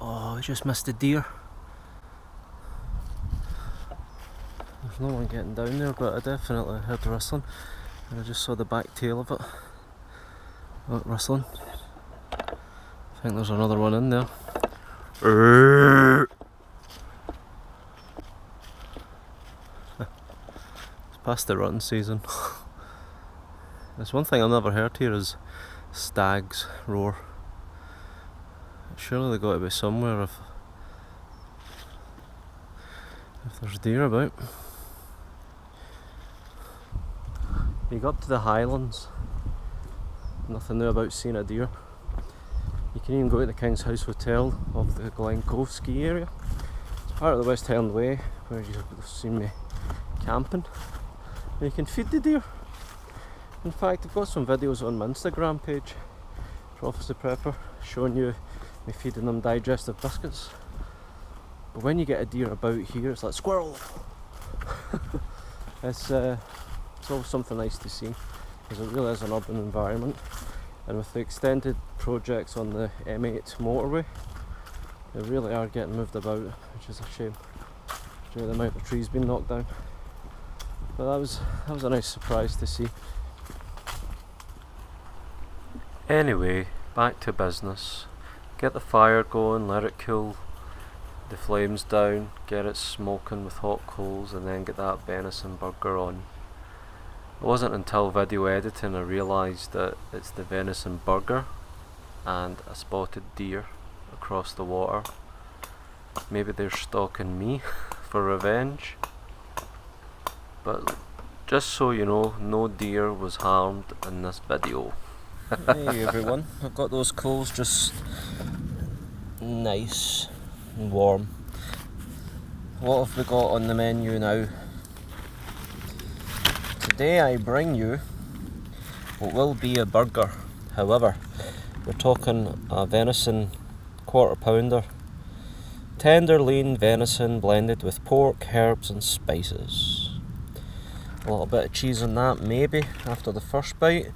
Oh, I just missed a deer. There's no one getting down there, but I definitely heard rustling, and I just saw the back tail of it. Oh, rustling. I think there's another one in there. It's past the rutting season. There's one thing I've never heard here is stags roar. Surely they've got to be somewhere if there's deer about. You go up to the Highlands, nothing new about seeing a deer. You can even go to the King's House Hotel of the Glen Cove ski area. It's part of the West Highland Way where you've seen me camping. And you can feed the deer. In fact, I've got some videos on my Instagram page for Officer Prepper showing you me feeding them digestive biscuits. But when you get a deer about here, it's like squirrel. It's always something nice to see, because it really is an urban environment, and with the extended projects on the M8 motorway, they really are getting moved about, which is a shame due to the amount of trees being knocked down. But that was a nice surprise to see. Anyway, back to business. Get the fire going, let it cool the flames down, get it smoking with hot coals, and then get that venison burger on. It wasn't until video editing I realised that it's the venison burger and a spotted deer across the water. Maybe they're stalking me for revenge. But just so you know, no deer was harmed in this video. Hey everyone, I've got those coals just nice and warm. What have we got on the menu now? Today I bring you what will be a burger. However, we're talking a venison quarter pounder. Tender lean venison blended with pork, herbs and spices. A little bit of cheese on that maybe after the first bite.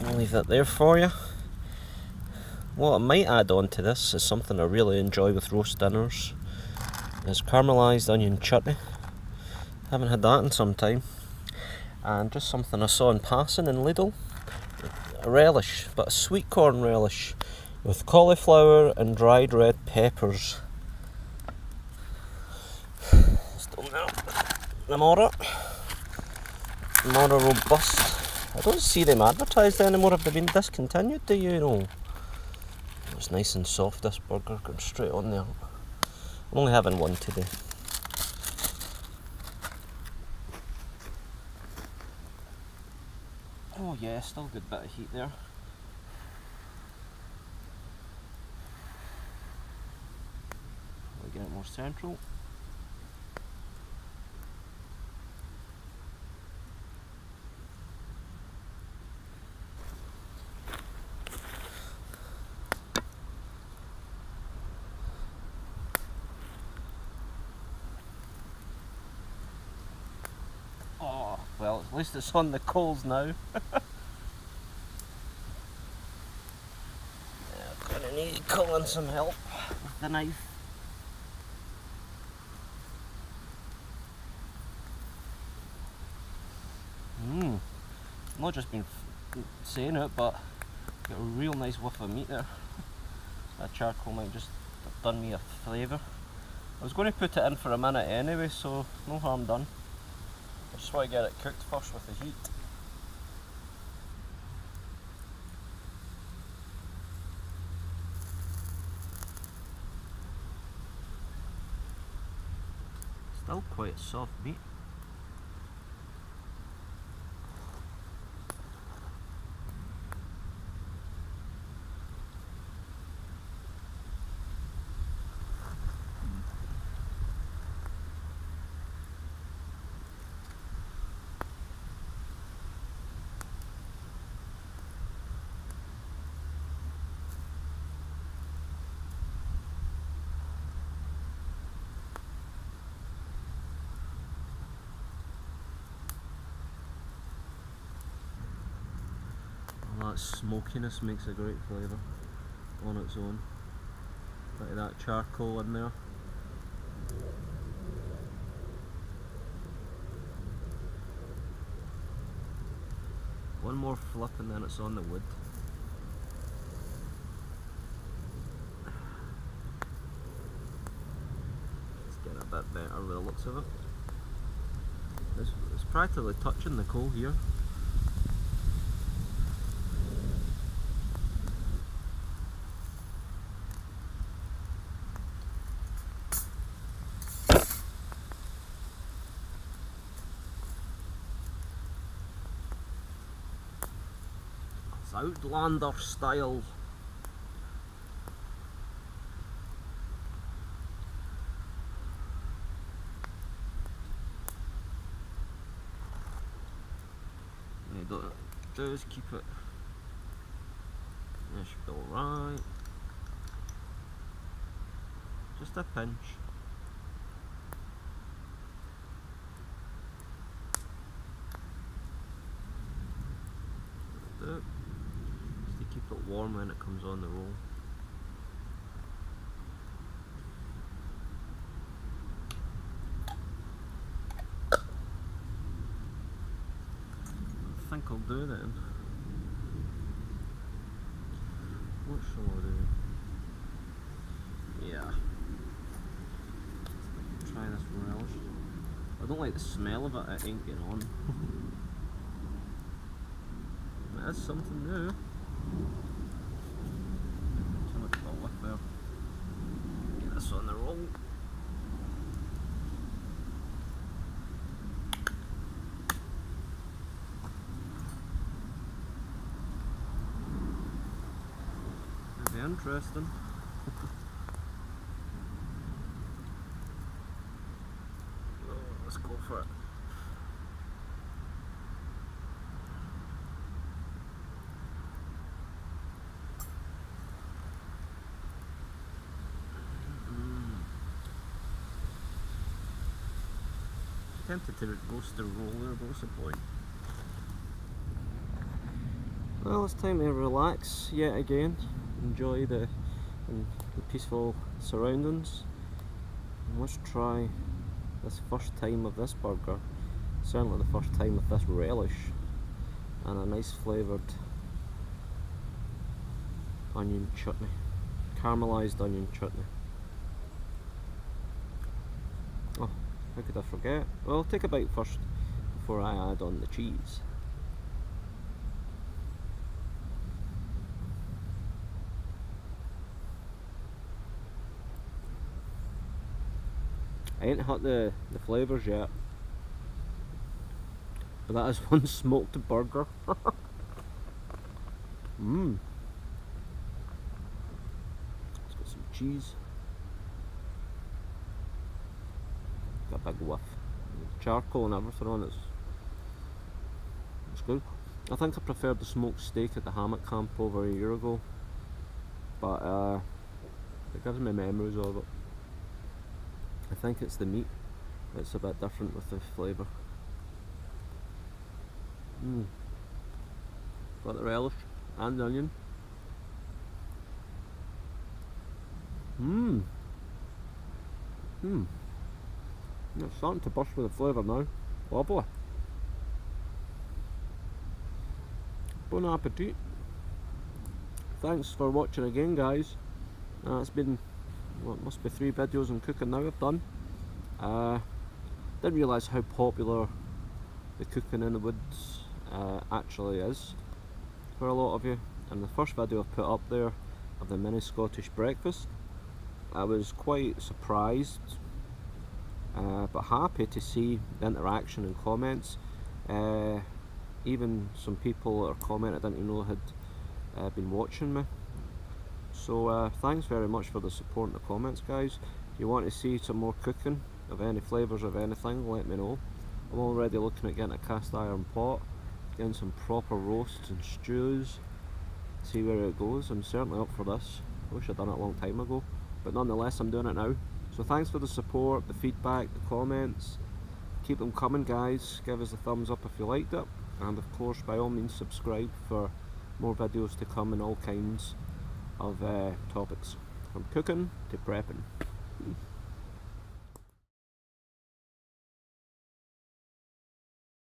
I'll leave that there for you. What I might add on to this is something I really enjoy with roast dinners. Is caramelised onion chutney. Haven't had that in some time. And just something I saw in passing in Lidl. A relish, but a sweet corn relish with cauliflower and dried red peppers. Still now. Namora robust. I don't see them advertised anymore. Have they been discontinued, do you know? It was nice and soft, this burger, going straight on there. I'm only having one today. Oh yeah, still a good bit of heat there. We'll get it more central. Well, at least it's on the coals now. Yeah, I'm gonna need Colin some help with the knife. Not just been saying it, but got a real nice whiff of meat there. That charcoal might just have done me a flavour. I was going to put it in for a minute anyway, so no harm done. I just want to get it cooked first with the heat. Still quite soft meat. And that smokiness makes a great flavour on its own. Bit of that charcoal in there. One more flip and then it's on the wood. It's getting a bit better with the looks of it. It's practically touching the coal here. It's Outlander style. Just keep it. That should be alright. Just a pinch. Just to keep it warm when it comes on the roll. I think I'll do then. What shall I do? Yeah. Try this relish. I don't like the smell of it, it ain't getting on. That's something new. Too much garlic there. Get this on the roll. Interesting. Oh, let's go for it. Tempted to roast the roll there, but what's the point? Well, it's time to relax yet again. Enjoy the peaceful surroundings. And let's try this first time of this burger. Certainly the first time with this relish and a nice flavoured onion chutney, caramelised onion chutney. Oh, how could I forget? Well, I'll take a bite first before I add on the cheese. I ain't hit the flavours yet, but that is one smoked burger. Mmm. Let's get some cheese. Got a big whiff. Charcoal and everything on it. It's good. I think I preferred the smoked steak at the hammock camp over a year ago, but it gives me memories of it. I think it's the meat that's a bit different with the flavour. Got the relish and the onion. It's starting to burst with the flavour now. Lovely. Bon appetit. Thanks for watching again, guys. It's been, well, it must be 3 videos on cooking now I've done. Didn't realise how popular the cooking in the woods actually is for a lot of you. And the first video I've put up there of the mini Scottish breakfast, I was quite surprised but happy to see the interaction and comments. Even some people that are commenting I didn't know had been watching me. So thanks very much for the support in the comments, guys. If you want to see some more cooking of any flavours of anything, let me know. I'm already looking at getting a cast iron pot, getting some proper roasts and stews, see where it goes. I'm certainly up for this. I wish I'd done it a long time ago, but nonetheless I'm doing it now. So thanks for the support, the feedback, the comments. Keep them coming, guys. Give us a thumbs up if you liked it, and of course by all means subscribe for More videos to come on all kinds of topics, from cooking to prepping.